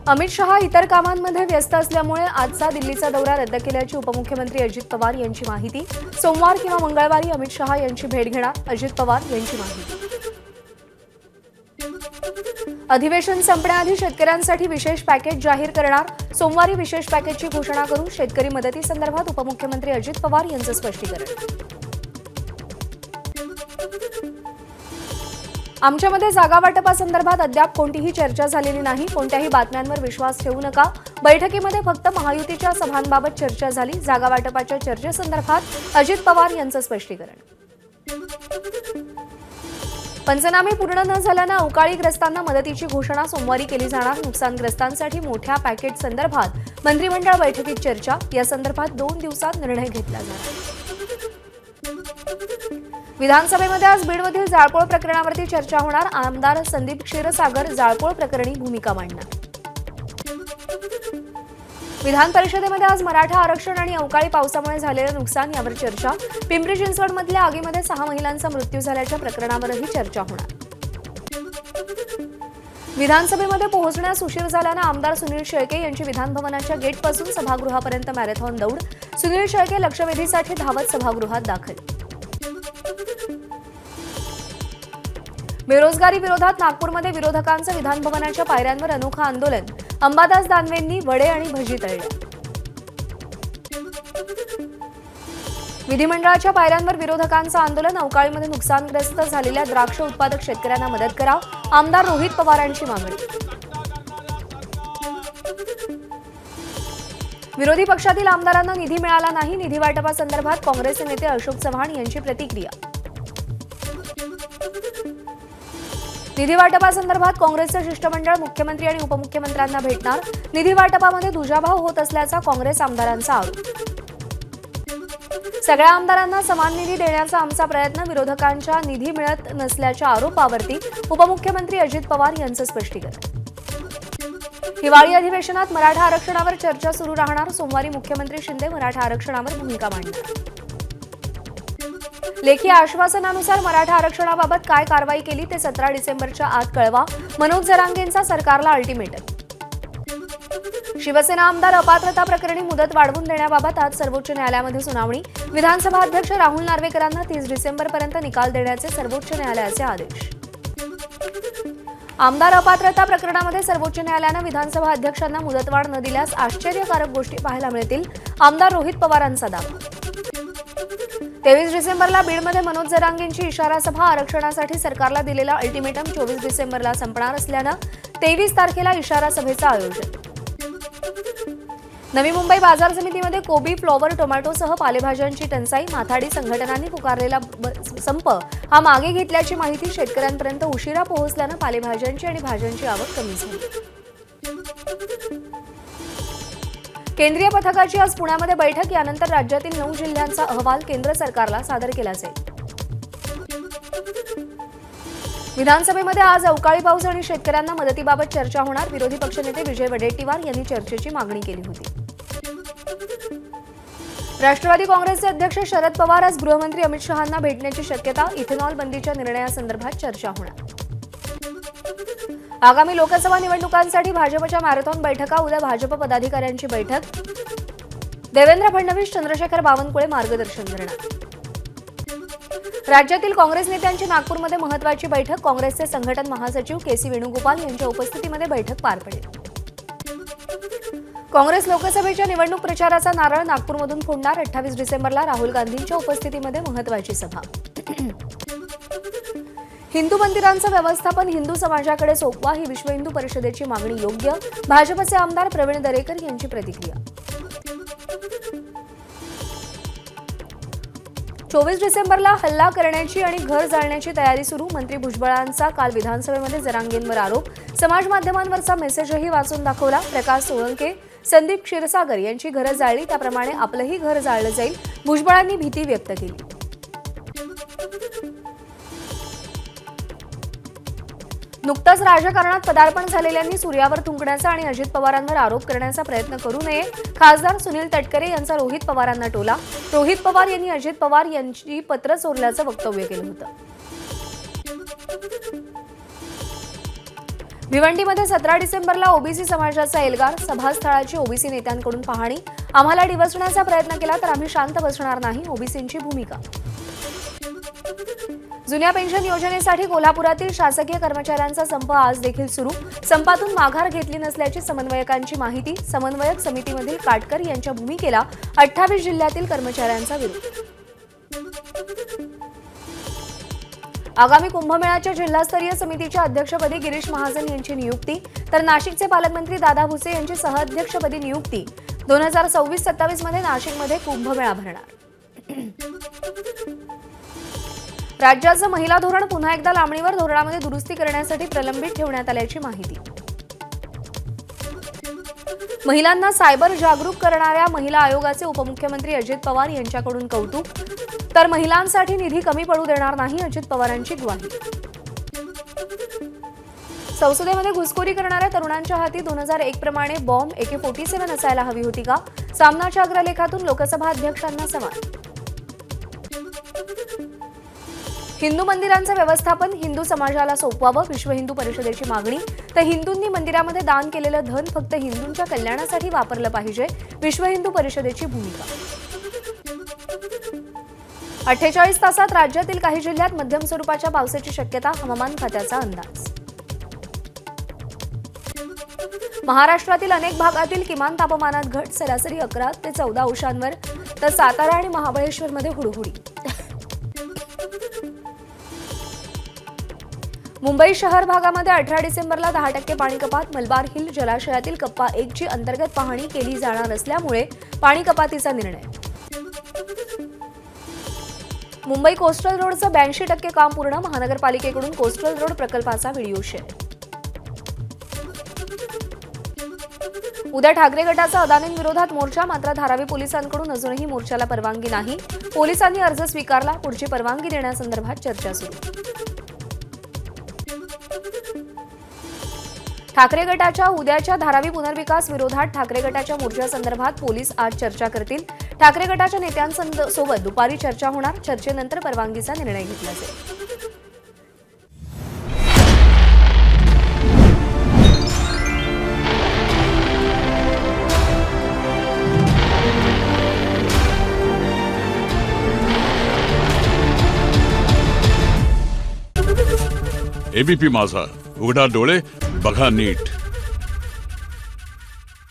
अमित शहा इतर कामांमध्ये व्यस्त असल्यामुळे आजचा दिल्लीचा दौरा रद्द केल्याची उपमुख्यमंत्री अजित पवार यांची माहिती। सोमवार किंवा मंगळवारी अमित शहा यांची भेट घेणार, अजित पवार यांची माहिती। अधिवेशन संपण्याआधी शेतकऱ्यांसाठी विशेष पॅकेज जाहीर करणार, सोमवारी विशेष पॅकेजची घोषणा करून शेतकरी मदतीसंदर्भात उपमुख्यमंत्री अजित पवार यांचं स्पष्टीकरण। आमच्यामध्ये जागा वाटपासंदर्भात अद्याप कोणतीही चर्चा झालेली नाही, कोणत्याही बातम्यांवर विश्वास ठेवू नका। बैठकीमध्ये फक्त महायुतीच्या सभांबाबत चर्चा झाली, जागा वाटपाच्या चर्चेसंदर्भात अजित पवार यांचं स्पष्टीकरण। पंचनामे पूर्ण न झाल्यानं अवकाळीग्रस्तांना मदतीची घोषणा सोमवारी केली जाणार। नुकसानग्रस्तांसाठी मोठ्या पॅकेज संदर्भात मंत्रिमंडळ बैठकीत चर्चा, या संदर्भात 2 दिवसात निर्णय घेतला जाणार। विधानसभेमध्ये आज बीडमधील जाळपोळ प्रकरणावरती चर्चा होणार, आमदार संदीप क्षीरसागर जाळपोळ प्रकरणी भूमिका मांडणार। विधान परिषदेमध्ये आज मराठा आरक्षण आणि अवकाळी पावसामुळे झालेलं नुकसान यावर चर्चा, पिंपरी चिंचवडमधल्या आगीमध्ये 6 महिलांचा मृत्यू झाल्याच्या प्रकरणावरही चर्चा होणार। विधानसभेमध्ये पोहोचण्यास उशीर झाल्यानं आमदार सुनील शेळके यांची विधानभवनाच्या गेटपासून सभागृहापर्यंत मॅरेथॉन दौड, सुनील शेळके लक्षवेधीसाठी धावत सभागृहात दाखल। बेरोजगारी विरोधात नागपूरमध्ये विरोधकांचं विधानभवनाच्या पायऱ्यांवर अनोखं आंदोलन, अंबादास दानवेंनी वडे आणि भजी तळल्या। विधिमंडळाच्या पायऱ्यांवर विरोधकांचं आंदोलन, अवकाळीमध्ये नुकसानग्रस्त झालेल्या द्राक्ष उत्पादक शेतकऱ्यांना मदत करा, आमदार रोहित पवारांची मागणी। विरोधी पक्षातील आमदारांना निधी मिळाला नाही, निधी वाटपासंदर्भात काँग्रेसचे नेते अशोक चव्हाण यांची प्रतिक्रिया। निधी वाटपासंदर्भात काँग्रेसचं शिष्टमंडळ मुख्यमंत्री आणि उपमुख्यमंत्र्यांना भेटणार, निधी वाटपामध्ये दुजाभाव होत असल्याचा काँग्रेस आमदारांचा आरोप। सगळ्या आमदारांना समान निधी देण्याचा आमचा प्रयत्न, विरोधकांच्या निधी मिळत नसल्याच्या आरोपावरती उपमुख्यमंत्री अजित पवार यांचं स्पष्टीकरण। हिवाळी अधिवेशनात मराठा आरक्षणावर चर्चा सुरू राहणार, सोमवारी मुख्यमंत्री शिंदे मराठा आरक्षणावर भूमिका मांडणार। लेखी आश्वासनानुसार मराठा आरक्षणाबाबत काय कारवाई केली ते 17 डिसेंबरच्या आत कळवा, मनोज जरांगेंचा सरकारला अल्टिमेटम। शिवसेना आमदार अपात्रता प्रकरणी मुदत वाढवून देण्याबाबत आज सर्वोच्च न्यायालयामध्ये सुनावणी, विधानसभा अध्यक्ष राहुल नार्वेकरांना 30 डिसेंबरपर्यंत निकाल देण्याचे सर्वोच्च न्यायालयाचे आदेश। आमदार अपात्रता प्रकरणामध्ये सर्वोच्च न्यायालयानं विधानसभा अध्यक्षांना मुदतवाढ न दिल्यास आश्चर्यकारक गोष्टी पाहायला मिळतील, आमदार रोहित पवारांचा दावा। 23 डिसेंबरला बीडमध्ये मनोज जरांगेंची इशारा सभा, आरक्षणासाठी सरकारला दिलेला अल्टिमेटम 24 डिसेंबरला संपणार असल्यानं 23 तारखेला इशारा सभेचं आयोजन। नवी मुंबई बाजार समितीमध्ये कोबी, फ्लॉवर, टोमॅटोसह पालेभाज्यांची टंचाई, माथाडी संघटनांनी पुकारलेला संप हा मागे घेतल्याची माहिती, शेतकऱ्यांपर्यंत उशिरा पोहोचल्यानं पालेभाज्यांची आणि भाज्यांची आवक कमी झाली। केंद्रीय पथकाची आज पुण्यामध्ये बैठक, यानंतर राज्यातील 9 जिल्ह्यांचा अहवाल केंद्र सरकारला सादर केला जाईल। विधानसभेमध्ये आज अवकाळी पाऊस आणि शेतकऱ्यांना मदतीबाबत चर्चा होणार, विरोधी पक्षनेते विजय वडेट्टीवार यांनी चर्चेची मागणी केली होती। राष्ट्रवादी काँग्रेसचे अध्यक्ष शरद पवार आज गृहमंत्री अमित शहांना भेटण्याची शक्यता, इथेनॉल बंदीच्या निर्णयासंदर्भात चर्चा होणार। आगामी लोकसभा निवडणुकांसाठी भाजपच्या मॅरेथॉन बैठका, उद्या भाजप पदाधिकाऱ्यांची बैठक, देवेंद्र फडणवीस, चंद्रशेखर बावनकुळे मार्गदर्शन करणार। राज्यातील काँग्रेस नेत्यांची नागपूरमध्ये महत्त्वाची बैठक, काँग्रेसचे संघटन महासचिव के.सी. वेणुगोपाल यांच्या उपस्थितीमध्ये बैठक पार पडेल। काँग्रेस लोकसभेच्या निवडणूक प्रचाराचा नारळ नागपूरमधून फोडणार, 28 डिसेंबरला राहुल गांधींच्या उपस्थितीमध्ये महत्त्वाची सभा। हिंदू मंदिरांचं व्यवस्थापन हिंदू समाजाकडे सोपवा, ही विश्व हिंदू परिषदेची मागणी योग्य, भाजपचे आमदार प्रवीण दरेकर यांची प्रतिक्रिया। 24 डिसेंबरला हल्ला करण्याची आणि घर जाळण्याची तयारी सुरू, मंत्री भुजबळांचा काल विधानसभेमध्ये जरांगेंवर आरोप, समाज माध्यमांवरचा मेसेजही वाचून दाखवला। प्रकाश सोळंके, संदीप क्षीरसागर यांची घरं जाळली, त्याप्रमाणे आपलंही घर जाळलं जाईल, भुजबळांनी भीती व्यक्त केली। नुकताच राजकारणात पदार्पण झालेल्यांनी सूर्यावर थुंकण्याचा आणि अजित पवारांवर आरोप करण्याचा प्रयत्न करू नये, खासदार सुनील तटकरे यांचा रोहित पवारांना टोला। रोहित पवार यांनी अजित पवार यांची पत्र चोरल्याचं वक्तव्य केलं होतं। भिवंडीमध्ये 17 डिसेंबरला ओबीसी समाजाचा एल्गार, सभास्थळाची ओबीसी नेत्यांकडून पाहणी. आम्हाला डिवचण्याचा प्रयत्न केला तर आम्ही शांत बसणार नाही, ओबीसींची भूमिका. जुन्या पेन्शन योजनेसाठी कोल्हापुरातील शासकीय कर्मचाऱ्यांचा संप आज देखील सुरू. संपातून माघार घेतली नसल्याची समन्वयकांची माहिती. समन्वयक समितीमधील काटकर यांच्या भूमिकेला 28 जिल्ह्यातील कर्मचाऱ्यांचा विरोध. आगामी कुंभमेळ्याच्या जिल्हास्तरीय समितीच्या अध्यक्षपदी गिरीश महाजन यांची नियुक्ती, तर नाशिकचे पालकमंत्री दादा भुसे यांची सहअध्यक्षपदी नियुक्ती. 2026-27 मध्ये नाशिकमध्ये कुंभमेळा भरणार. राज्याचं महिला धोरण पुन्हा एकदा लांबणीवर, धोरणामध्ये दुरुस्ती करण्यासाठी प्रलंबित ठेवण्यात आल्याची माहिती. महिलांना सायबर जागरूक करणाऱ्या महिला आयोगाचे उपमुख्यमंत्री अजित पवार यांच्याकडून कौतुक, तर महिलांसाठी निधी कमी पडू देणार नाही, अजित पवारांची ग्वाही. संसदेमध्ये घुसखोरी करणाऱ्या तरुणांच्या हाती 2001 प्रमाणे बॉम्ब AK-47 असायला हवी होती का? सामनाच्या अग्रलेखातून लोकसभा अध्यक्षांना सवाल. हिंदू मंदिरांचं व्यवस्थापन हिंदू समाजाला सोपवावं, विश्व हिंदू परिषदेची मागणी. तर हिंदूंनी मंदिरामध्ये दान केलेलं धन फक्त हिंदूंच्या कल्याणासाठी वापरलं पाहिजे, विश्व हिंदू परिषदेची भूमिका. 48 तासात राज्यातील काही जिल्ह्यात मध्यम स्वरूपाच्या पावसाची शक्यता, हवामान खात्याचा अंदाज. महाराष्ट्रातील अनेक भागातील किमान तापमानात घट, सरासरी 11 ते 14 अंशांवर, तर सातारा आणि महाबळेश्वरमध्ये हुडहुडी. मुंबई शहर भागामध्ये 18 डिसेंबरला 10% पाणी कपात. मलबार हिल जलाशयातील कप्पा 1 ची अंतर्गत पाहणी केली जाणार असल्यामुळे पाणी कपातीचा निर्णय. मुंबई कोस्टल रोडचं 82% काम पूर्ण, महानगरपालिकेकडून कोस्टल रोड प्रकल्पाचा व्हिडिओ शेअर. उद्या ठाकरे गटाचा अदानींविरोधात मोर्चा, मात्र धारावी पोलिसांकडून अजूनही मोर्चाला परवानगी नाही. पोलिसांनी अर्ज स्वीकारला, पुढची परवानगी देण्यासंदर्भात चर्चा सुरू. ठाकरे गटाच्या उद्याच्या धारावी पुनर्विकास विरोधात ठाकरे गटाच्या मोर्चासंदर्भात पोलीस आज चर्चा करतील. ठाकरे गटाच्या नेत्यांसोबत दुपारी चर्चा होणार. चर्चेनंतर परवानगीचा निर्णय घेतला जाईल. एबीपी माझा, उघडा डोळे बघा नीट.